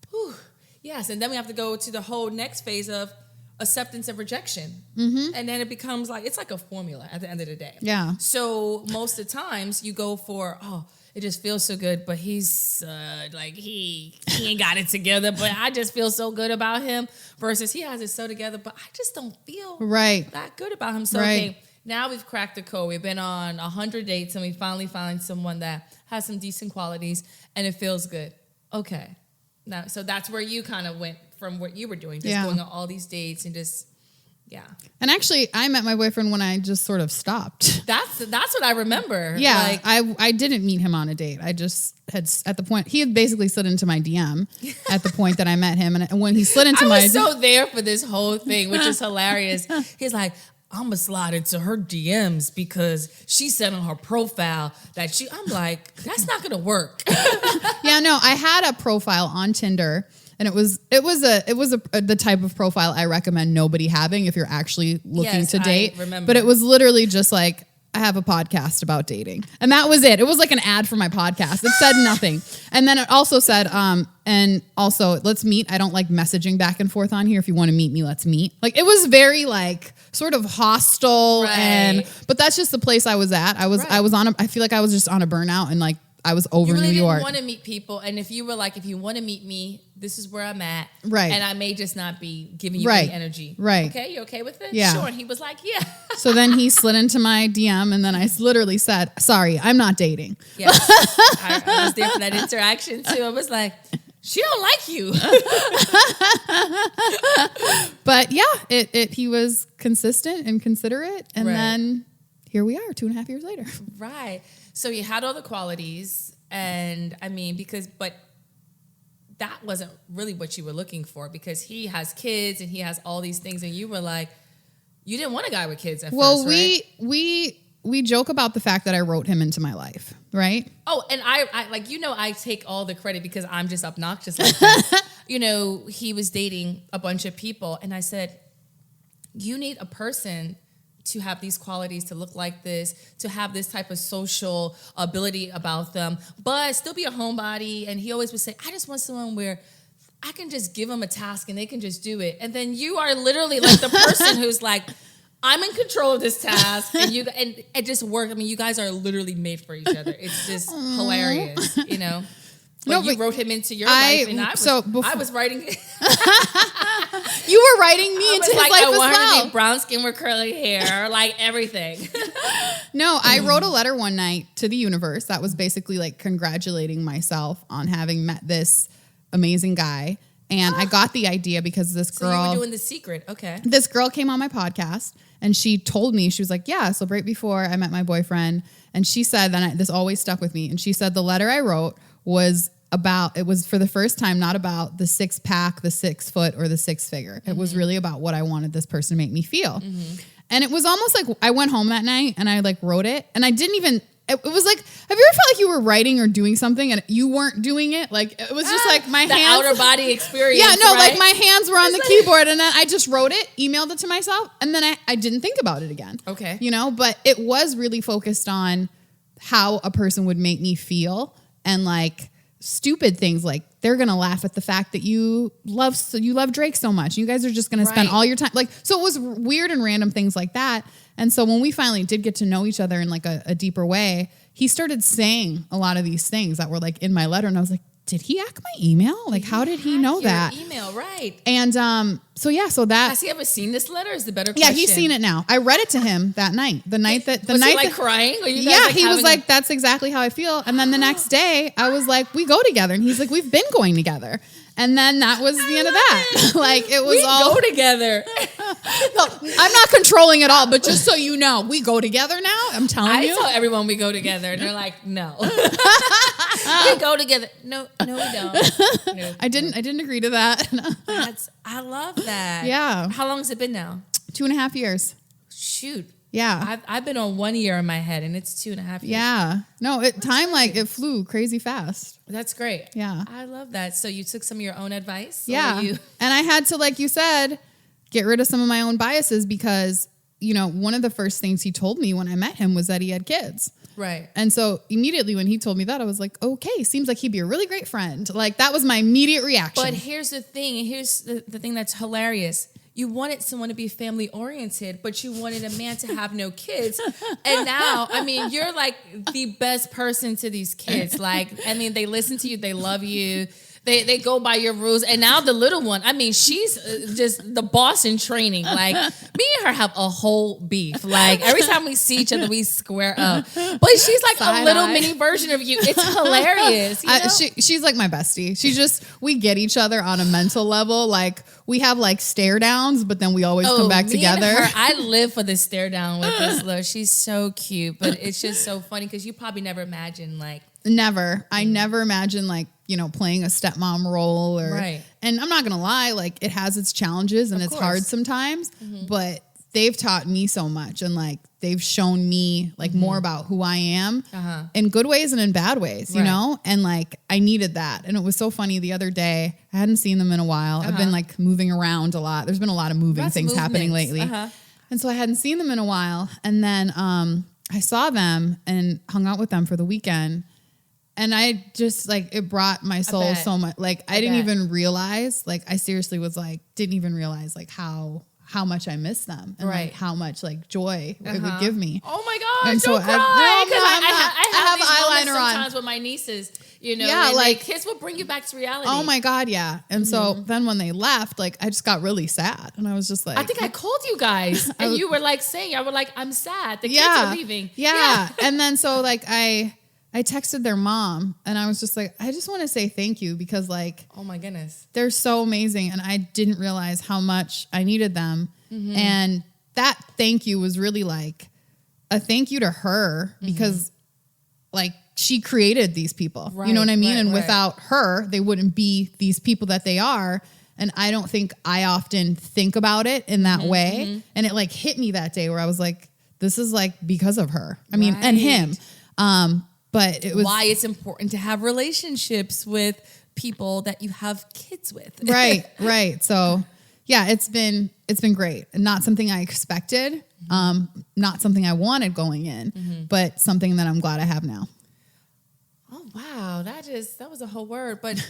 whew, yes. And then we have to go to the whole next phase of acceptance of rejection. Mm-hmm. And then it becomes like, it's like a formula at the end of the day. Yeah. So most of the times you go for, it just feels so good, but he's like, he ain't got it together, but I just feel so good about him, versus he has it so together, but I just don't feel that good about him. So, okay, now we've cracked the code. We've been on 100 dates and we finally find someone that has some decent qualities and it feels good. Okay. Now, so that's where you kind of went from what you were doing, just going on all these dates and just, And actually, I met my boyfriend when I just sort of stopped. That's what I remember. Yeah, like, I didn't meet him on a date. I just had, at the point, he had basically slid into my DM at the point that I met him. And when he slid into I was so there for this whole thing, which is hilarious. He's like, I'm going to slide into her DMs because she said on her profile that I'm like, that's not going to work. Yeah, no, I had a profile on Tinder. And it was the type of profile I recommend nobody having if you're actually looking to date. I remember. But it was literally just like, I have a podcast about dating. And that was it. It was like an ad for my podcast. It said nothing. And then it also said, and also, let's meet. I don't like messaging back and forth on here. If you want to meet me, let's meet. Like, it was very like sort of hostile. But that's just the place I was at. I feel like I was just on a burnout and like, I was over New York. You really didn't want to meet people. And if you were like, if you want to meet me, this is where I'm at. Right. And I may just not be giving you any energy. Right. Okay, you okay with it? Yeah. Sure. And he was like, yeah. So then he slid into my DM and then I literally said, sorry, I'm not dating. Yes. I was there for that interaction too. I was like, she don't like you. But yeah, he was consistent and considerate. And then here we are 2.5 years later. Right. So you had all the qualities, and I mean, but that wasn't really what you were looking for, because he has kids and he has all these things, and you were like, you didn't want a guy with kids at first, right? we joke about the fact that I wrote him into my life, right? Oh, and I like, I take all the credit because I'm just obnoxious like that. He was dating a bunch of people, and I said, you need a person to have these qualities, to look like this, to have this type of social ability about them, but still be a homebody. And he always would say, I just want someone where I can just give them a task and they can just do it. And then you are literally like the person who's like, I'm in control of this task, and it just worked. I mean, you guys are literally made for each other. It's just hilarious, But you wrote him into your life, and I was writing. You were writing me into his life as well. I wanted to be brown skin with curly hair, like everything. No, I wrote a letter one night to the universe that was basically like congratulating myself on having met this amazing guy. And I got the idea because this girl... So you were doing The Secret, okay. This girl came on my podcast, and she told me, she was like, yeah, so right before I met my boyfriend, and she said, this always stuck with me, and she said the letter I wrote was for the first time, not about the 6-pack, the 6 foot, or the 6-figure. Mm-hmm. It was really about what I wanted this person to make me feel. Mm-hmm. And it was almost like I went home that night and I like wrote it, and I didn't even... It was like, have you ever felt like you were writing or doing something and you weren't doing it? Like, it was just like my hands. The outer body experience. Yeah, no, right? Like my hands were on the keyboard, and then I just wrote it, emailed it to myself, and then I didn't think about it again. Okay. But it was really focused on how a person would make me feel, and like stupid things like they're going to laugh at the fact that you love Drake so much. You guys are just going to spend all your time. Like, so it was weird and random things like that. And so when we finally did get to know each other in like a deeper way, he started saying a lot of these things that were like in my letter. And I was like, did he hack my email? Like, how did he know that? Email, right. And so that. Has he ever seen this letter is the better question. Yeah, he's seen it now. I read it to him that night. Was he like crying? Or you guys yeah, he was like, that's exactly how I feel. And then the next day, I was like, we go together. And he's like, we've been going together. And then that was the end of that. Like, it was we go together. No, I'm not controlling at all, but just so you know, we go together now. I'm telling you. I tell everyone we go together, and they're like, no. We go together. No, we don't. No. I didn't agree to that. I love that. Yeah. How long has it been now? 2.5 years. Shoot. Yeah. I've been on 1 year in my head, and it's 2.5 years. Yeah. No, it flew crazy fast. That's great. Yeah. I love that. So you took some of your own advice? Yeah. And I had to, like you said, get rid of some of my own biases because, one of the first things he told me when I met him was that he had kids. Right. And so immediately when he told me that, I was like, okay, seems like he'd be a really great friend. Like, that was my immediate reaction. But here's the thing. Here's the thing that's hilarious. You wanted someone to be family oriented, but you wanted a man to have no kids. And now, you're like the best person to these kids. Like, they listen to you. They love you. They go by your rules. And now the little one, she's just the boss in training. Like, me and her have a whole beef. Like, every time we see each other, we square up. But she's like a little mini version of you. It's hilarious. She's like my bestie. We get each other on a mental level. Like, we have like stare downs, but then we always come back together. And her, I live for the stare down with this little. She's so cute, but it's just so funny because you probably never imagined like. Never. I never imagined like, playing a stepmom role right. And I'm not going to lie, like it has its challenges and it's hard sometimes, but they've taught me so much and like they've shown me like more about who I am in good ways and in bad ways, you know? And like I needed that. And it was so funny the other day. I hadn't seen them in a while. I've been like moving around a lot. There's been a lot of things happening lately. And so I hadn't seen them in a while. And then I saw them and hung out with them for the weekend. And I just like, it brought my soul so much. Like I didn't even realize, like I seriously was like, didn't even realize like how much I miss them and like how much like joy it would give me. Oh my gosh, and don't cry. I have eyeliner on sometimes with my nieces, Yeah, like kids will bring you back to reality. Oh my God, yeah. And so then when they left, like I just got really sad. And I was just like, I think I called you guys and you were like saying, I was like, I'm sad. The kids are leaving. Yeah. And then so like I texted their mom and I was just like, I just want to say thank you because like, oh my goodness, they're so amazing. And I didn't realize how much I needed them. And that thank you was really like a thank you to her because like she created these people, you know what I mean? And without her, they wouldn't be these people that they are. And I don't think I often think about it in that way. And it like hit me that day where I was like, this is like because of her. I mean, and him. But it was why it's important to have relationships with people that you have kids with. Right. So yeah, it's been great. Not something I expected. Not something I wanted going in, but something that I'm glad I have now. Oh wow. That was a whole word, but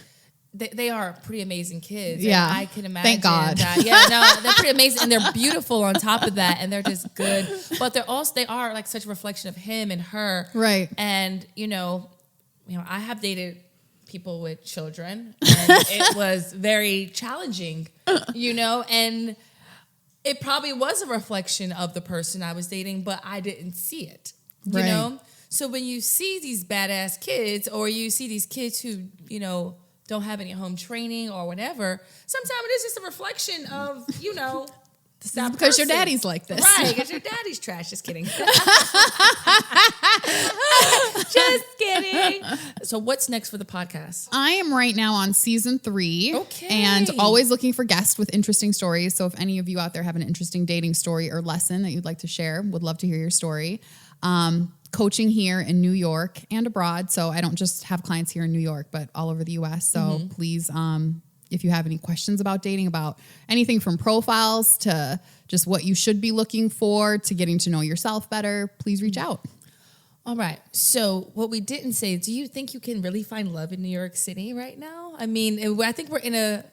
they are pretty amazing kids. Yeah. I can imagine. Thank God. That. Yeah, no, they're pretty amazing and they're beautiful on top of that. And they're just good. But they are like such a reflection of him and her. Right. And, I have dated people with children and it was very challenging, and it probably was a reflection of the person I was dating, but I didn't see it, you know? So when you see these badass kids or you see these kids who, don't have any home training or whatever, sometimes it is just a reflection of, that because your daddy's like this. Right, because your daddy's trash. Just kidding. Just kidding. So what's next for the podcast? I am right now on season 3. Okay. And always looking for guests with interesting stories. So if any of you out there have an interesting dating story or lesson that you'd like to share, would love to hear your story. Coaching here in New York and abroad. So I don't just have clients here in New York, but all over the US. So please, if you have any questions about dating, about anything from profiles to just what you should be looking for to getting to know yourself better, please reach out. All right. So what we didn't say, do you think you can really find love in New York City right now? I mean, I think we're in an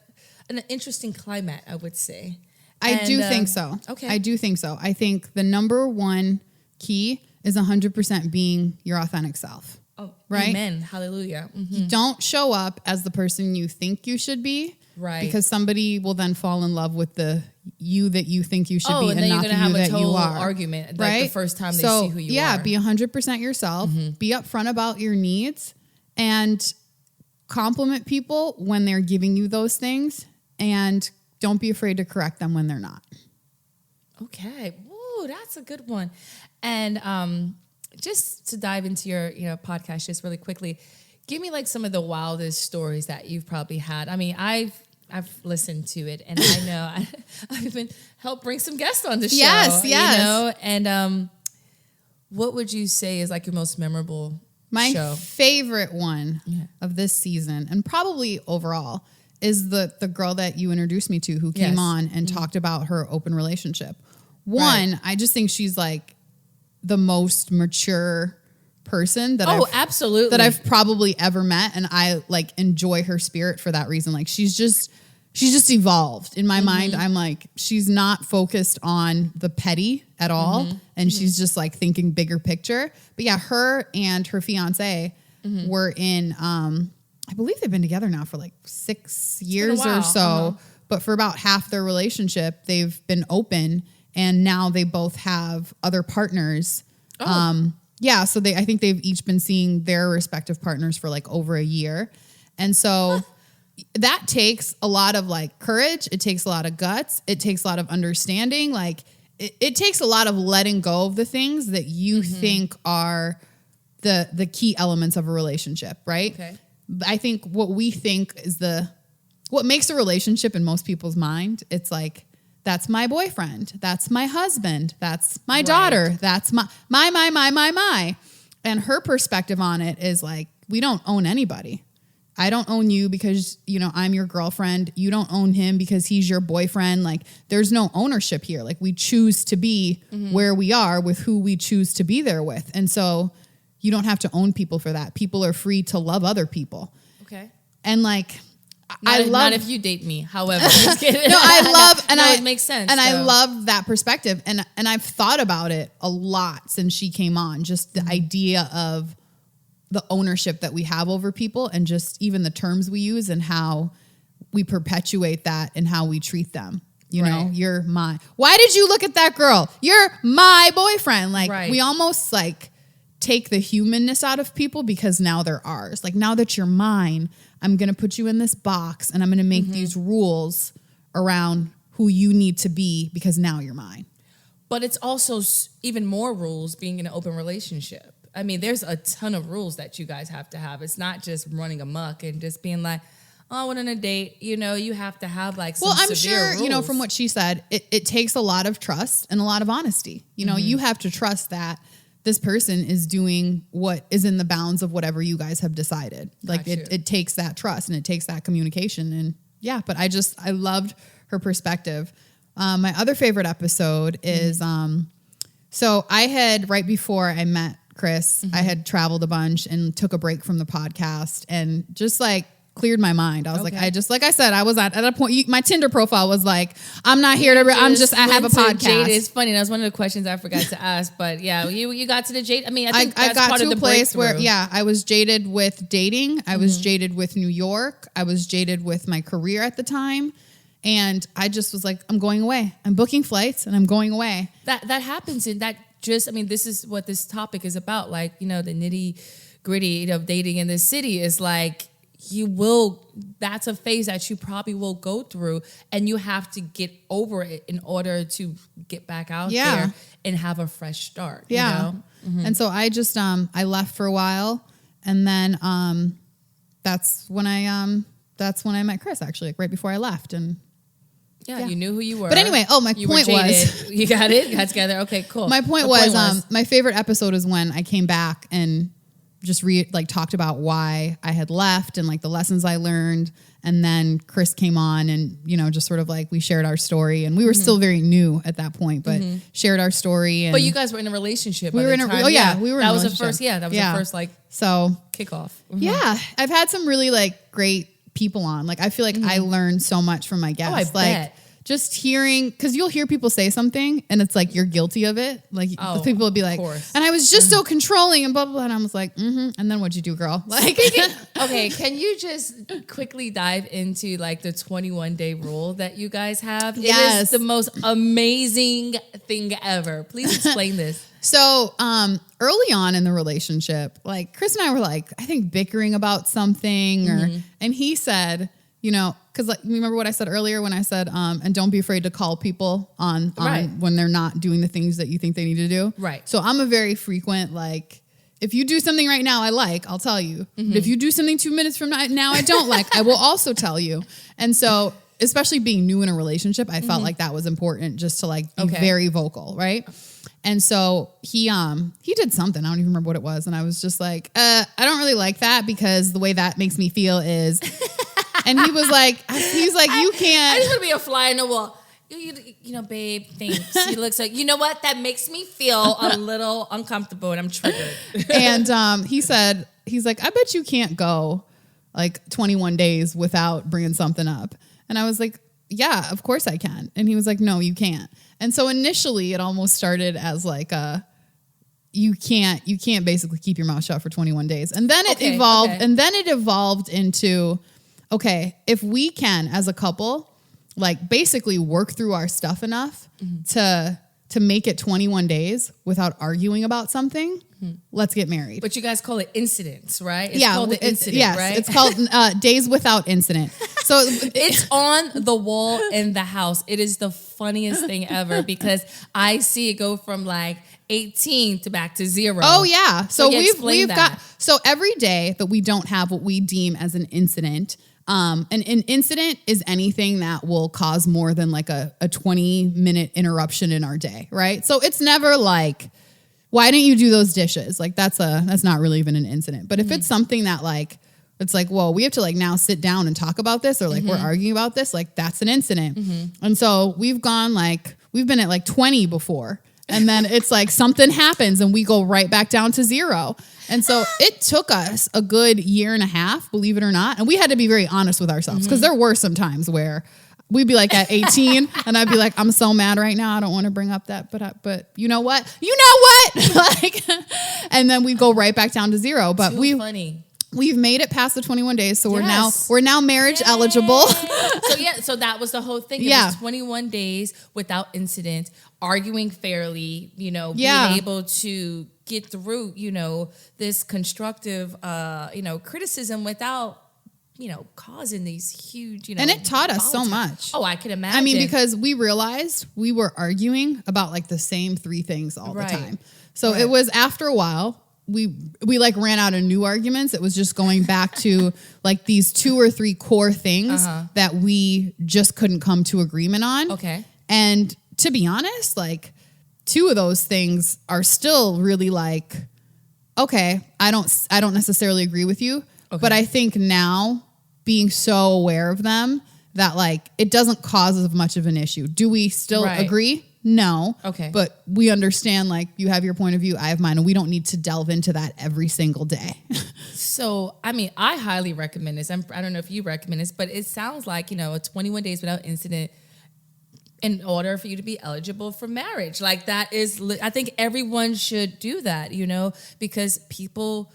interesting climate, I would say. I do think so. Okay. I do think so. I think the number one key is 100% being your authentic self. Oh, right? Amen. Hallelujah. Mm-hmm. You don't show up as the person you think you should be. Right. Because somebody will then fall in love with the you that you think you should be, and and then not you're the gonna you have that a total you are. argument, right? The first time they see who you are. Be 100% yourself. Mm-hmm. Be upfront about your needs, and compliment people when they're giving you those things, and don't be afraid to correct them when they're not. Okay. Ooh, that's a good one. And just to dive into your podcast just really quickly, give me like some of the wildest stories that you've probably had. I mean, I've listened to it, and I know I've even helped bring some guests on the show. Yes. And what would you say is like your most memorable show? Favorite one of this season, and probably overall, is the girl that you introduced me to, who came on and talked about her open relationship. One, I just think she's like the most mature person that absolutely that I've probably ever met, and I like enjoy her spirit for that reason. Like she's just evolved in my mind. I'm like, she's not focused on the petty at all, and she's just like thinking bigger picture. But yeah, her and her fiance were in I believe they've been together now for like 6 years or so, but for about half their relationship they've been open, and now they both have other partners. Yeah, so I think they've each been seeing their respective partners for like over a year. And so that takes a lot of like courage. It takes a lot of guts. It takes a lot of understanding. Like it takes a lot of letting go of the things that you think are the key elements of a relationship, right? Okay. I think what we think is what makes a relationship in most people's mind, it's like, that's my boyfriend. That's my husband. That's my daughter. That's my. And her perspective on it is like, we don't own anybody. I don't own you because, I'm your girlfriend. You don't own him because he's your boyfriend. Like, there's no ownership here. Like, we choose to be where we are with who we choose to be there with. And so you don't have to own people for that. People are free to love other people. Okay. And like, not if you date me. However, just kidding. It makes sense. And I love that perspective. And I've thought about it a lot since she came on. Just the idea of the ownership that we have over people, and just even the terms we use and how we perpetuate that and how we treat them. You know, you're my. Why did you look at that girl? You're my boyfriend. Like we almost like take the humanness out of people because now they're ours. Like, now that you're mine, I'm going to put you in this box, and I'm going to make these rules around who you need to be because now you're mine. But it's also even more rules being in an open relationship. I mean, there's a ton of rules that you guys have to have. It's not just running amok and just being like, oh, I went on a date. You have to have like some severe rules. From what she said, it takes a lot of trust and a lot of honesty. You have to trust that this person is doing what is in the bounds of whatever you guys have decided. Like it takes that trust and it takes that communication. And yeah, but I loved her perspective. My other favorite episode is, so I had, right before I met Chris, I had traveled a bunch and took a break from the podcast and just like cleared my mind. I was like I said, I was at a point, my Tinder profile was like, I'm not here to, I have a podcast. Jade. It's funny. That was one of the questions I forgot to ask, but yeah, you got to the Jade. I mean, I think that's got part to a place where, I was jaded with dating. I was jaded with New York. I was jaded with my career at the time. And I just was like, I'm going away. I'm booking flights and I'm going away. That happens in that this is what this topic is about. Like, the nitty gritty of dating in this city is like, that's a phase that you probably will go through, and you have to get over it in order to get back out there and have a fresh start. Yeah. And so I just, I left for a while, and then, that's when I met Chris, actually, like right before I left. And yeah, you knew who you were. But anyway, my point was, you got it. Got together. Okay, cool. My point was, my favorite episode is when I came back and just talked about why I had left and like the lessons I learned. And then Chris came on and, just sort of like we shared our story, and we were still very new at that point, but shared our story. And but you guys were in a relationship. We were in a, time. Oh yeah, we were that in a was relationship. That was the first like kickoff. Yeah. I've had some really like great people on. Like, I feel like I learned so much from my guests. Oh, I bet. just hearing, because you'll hear people say something and it's like you're guilty of it. Like people will be like, and I was just so controlling and blah, blah, blah. And I was like, and then what'd you do, girl? Like, okay, can you just quickly dive into like the 21-day rule that you guys have? Yes. It is the most amazing thing ever. Please explain this. So early on in the relationship, like Chris and I were like, I think bickering about something and he said, you know, because like, remember what I said earlier when I said, and don't be afraid to call people on when they're not doing the things that you think they need to do. Right. So I'm a very frequent, like, if you do something right now I like, I'll tell you. But if you do something 2 minutes from now I don't like, I will also tell you. And so, especially being new in a relationship, I felt like that was important just to like be very vocal, right? And so he did something, I don't even remember what it was, and I was just like, I don't really like that because the way that makes me feel is. And he was like, you can't. I just want to be a fly in the wall. You know, babe, thanks. He looks like, you know what? That makes me feel a little uncomfortable and I'm triggered. And he's like, I bet you can't go like 21 days without bringing something up. And I was like, yeah, of course I can. And he was like, no, you can't. And so initially it almost started as like you can't basically keep your mouth shut for 21 days. And then it evolved into, okay, if we can, as a couple, like basically work through our stuff enough to make it 21 days without arguing about something, let's get married. But you guys call it incidents, right? It's called the incident, right? It's called days without incident. So it's on the wall in the house. It is the funniest thing ever because I see it go from like 18 to back to 0. Oh yeah. So we've got, so every day that we don't have what we deem as an incident, an incident is anything that will cause more than like a 20-minute interruption in our day, right? So it's never like, why didn't you do those dishes? Like that's not really even an incident. But if it's something that like, it's like, whoa, we have to like now sit down and talk about this, or like we're arguing about this, like that's an incident. And so we've been at like 20 before. And then it's like something happens and we go right back down to 0. And so it took us a good year and a half, believe it or not. And we had to be very honest with ourselves because there were some times where we'd be like at 18 and I'd be like, I'm so mad right now. I don't want to bring up that, but you know what? Like, and then we'd go right back down to 0. But we've made it past the 21 days. So we're now marriage eligible. So that was the whole thing. It was 21 days without incident, arguing fairly, you know, being able to get through, you know, this constructive, criticism without, you know, causing these huge, you know. And it taught us so much. Oh, I can imagine. I mean, because we realized we were arguing about like the same 3 things all the time. So it was after a while, we like ran out of new arguments. It was just going back to like these 2 or 3 core things that we just couldn't come to agreement on. Okay. And to be honest, like 2 of those things are still really like, okay, I don't necessarily agree with you, but I think now being so aware of them that like it doesn't cause as much of an issue. Do we still agree? No. Okay. But we understand, like, you have your point of view, I have mine, and we don't need to delve into that every single day. So, I mean, I highly recommend this. I don't know if you recommend this, but it sounds like, you know, a 21 days without incident in order for you to be eligible for marriage. Like, that is, I think everyone should do that, you know, because people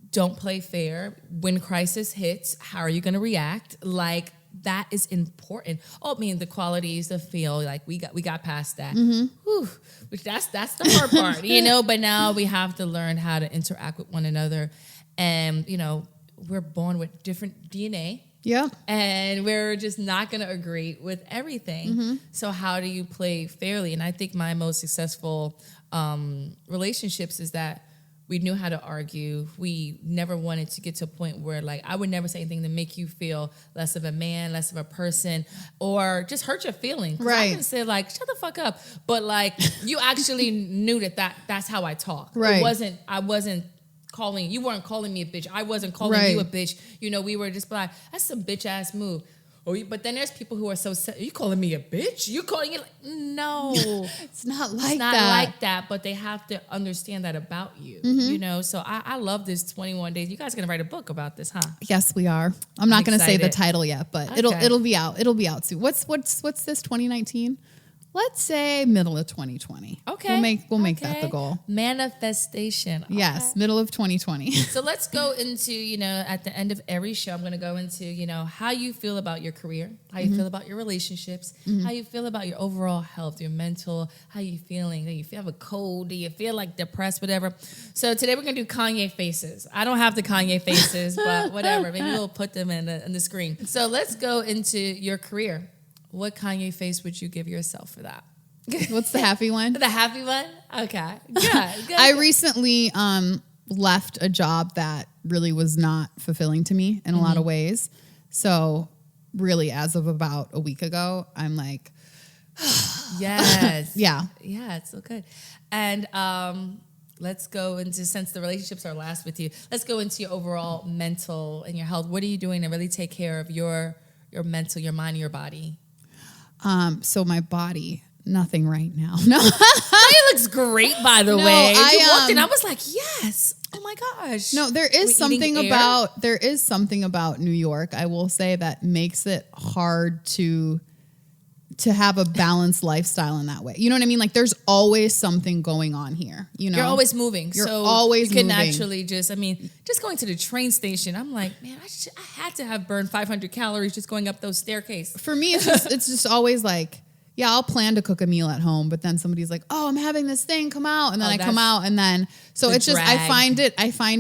don't play fair. When crisis hits, how are you going to react? Like, that is important. Oh, I mean, the qualities, the feel, like we got past that. Whew, which that's the hard part, you know. But now we have to learn how to interact with one another, and you know, we're born with different DNA. Yeah, and we're just not going to agree with everything. So how do you play fairly? And I think my most successful relationships is that we knew how to argue. We never wanted to get to a point where, like, I would never say anything to make you feel less of a man, less of a person, or just hurt your feelings. Right. I can say, like, shut the fuck up. But, like, you actually knew that's how I talk. Right. I wasn't you weren't calling me a bitch. I wasn't calling you a bitch. You know, we were just like, that's some bitch ass move. But then there's people who are so are you calling me a bitch? You calling it no. It's not like it's not that. like that, but they have to understand that about you. You know, so I love this 21 days. You guys are gonna write a book about this, huh? Yes, we are. I'm not gonna say the title yet, but okay. it'll be out. It'll be out soon. What's this 2019? Let's say middle of 2020. Okay. We'll make that the goal. Manifestation. Okay. Yes, middle of 2020. So let's go into, you know, at the end of every show, I'm going to go into, you know, how you feel about your career, how you feel about your relationships, how you feel about your overall health, your mental, how you feeling. Do you have a cold? Do you feel like depressed, whatever? So today we're going to do Kanye faces. I don't have the Kanye faces, but whatever. Maybe we'll put them in the screen. So let's go into your career. What Kanye face would you give yourself for that? What's the happy one? The happy one? Okay. Good. I recently left a job that really was not fulfilling to me in a lot of ways. So really, as of about a week ago, I'm like, yes. Yeah. Yeah, it's so good. And let's go into, since the relationships are last with you, let's go into your overall mental and your health. What are you doing to really take care of your mental, your mind, your body? So my body, nothing right now. No, it looks great, by the way. You walked in, I was like, yes. Oh my gosh. No, there is something about New York, I will say, that makes it hard to have a balanced lifestyle in that way. You know what I mean? Like there's always something going on here. You know, you're always moving. You can actually just going to the train station. I'm like, man, I had to have burned 500 calories just going up those staircases. For me, it's just always like, yeah, I'll plan to cook a meal at home, but then somebody's like, oh, I'm having this thing, come out. And then I come out, and then, so it's just, I find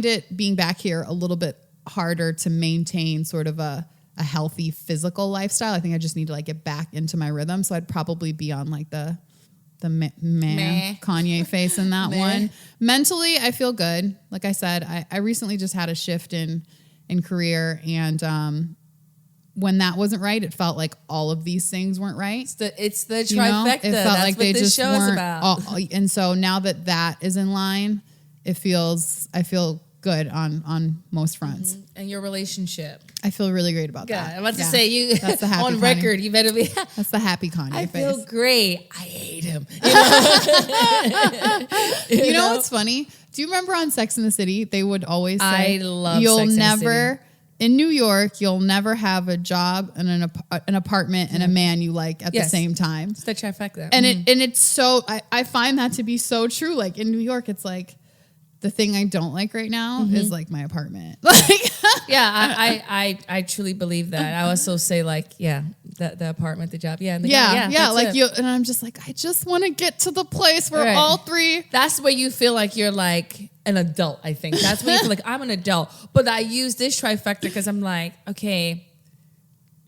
it being back here a little bit harder to maintain sort of a healthy physical lifestyle. I think I just need to like get back into my rhythm. So I'd probably be on like the Kanye face in that one. Mentally, I feel good. Like I said, I recently just had a shift in career, and when that wasn't right, it felt like all of these things weren't right. It's the trifecta. It felt That's like what they this just show is about. And so now that is in line, I feel good on most fronts. And your relationship, I feel really great about that. I'm about to say you. That's the happy on Kanye. Record. You better be. That's the happy Kanye I face. feel great. I hate him. You know what's funny? Do you remember on Sex and the City? They would always say, I love Sex and the City. In New York, you'll never have a job and an apartment and a man you like at the same time. It's the trifecta. And it's so, I find that to be so true. Like in New York, it's like the thing I don't like right now is like my apartment. Like, I truly believe that. I also say like, the apartment, the job. And like you, and I'm just like, I just want to get to the place where all three. That's where you feel like you're like an adult, I think. That's where you feel like I'm an adult. But I use this trifecta because I'm like, okay,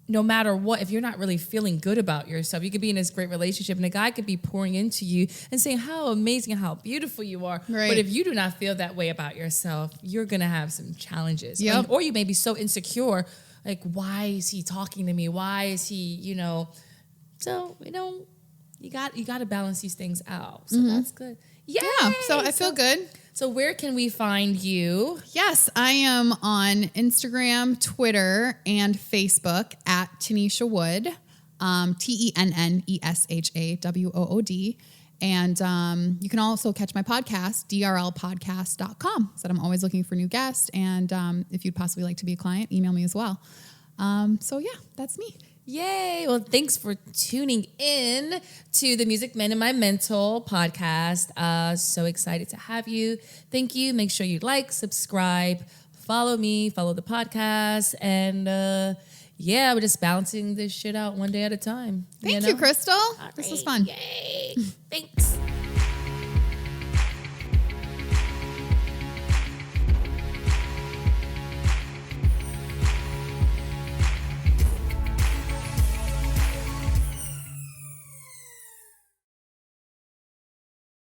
no matter what, if you're not really feeling good about yourself, you could be in this great relationship and a guy could be pouring into you and saying how amazing and how beautiful you are. Right. But if you do not feel that way about yourself, you're going to have some challenges. Yep. Or you may be so insecure, like, why is he talking to me? Why is he, So, you got to balance these things out. So that's good. Yay! Yeah, so I feel good. So where can we find you? Yes, I am on Instagram, Twitter, and Facebook at Tennesha Wood, TenneshaWood. And you can also catch my podcast, DRLpodcast.com. So I'm always looking for new guests. And if you'd possibly like to be a client, email me as well. So yeah, that's me. Yay. Well, thanks for tuning in to the Music Men in My Mental podcast. So excited to have you. Thank you. Make sure you like, subscribe, follow me, follow the podcast. And we're just balancing this shit out one day at a time. Thank you, Crystal. Right. This was fun. Yay. Thanks.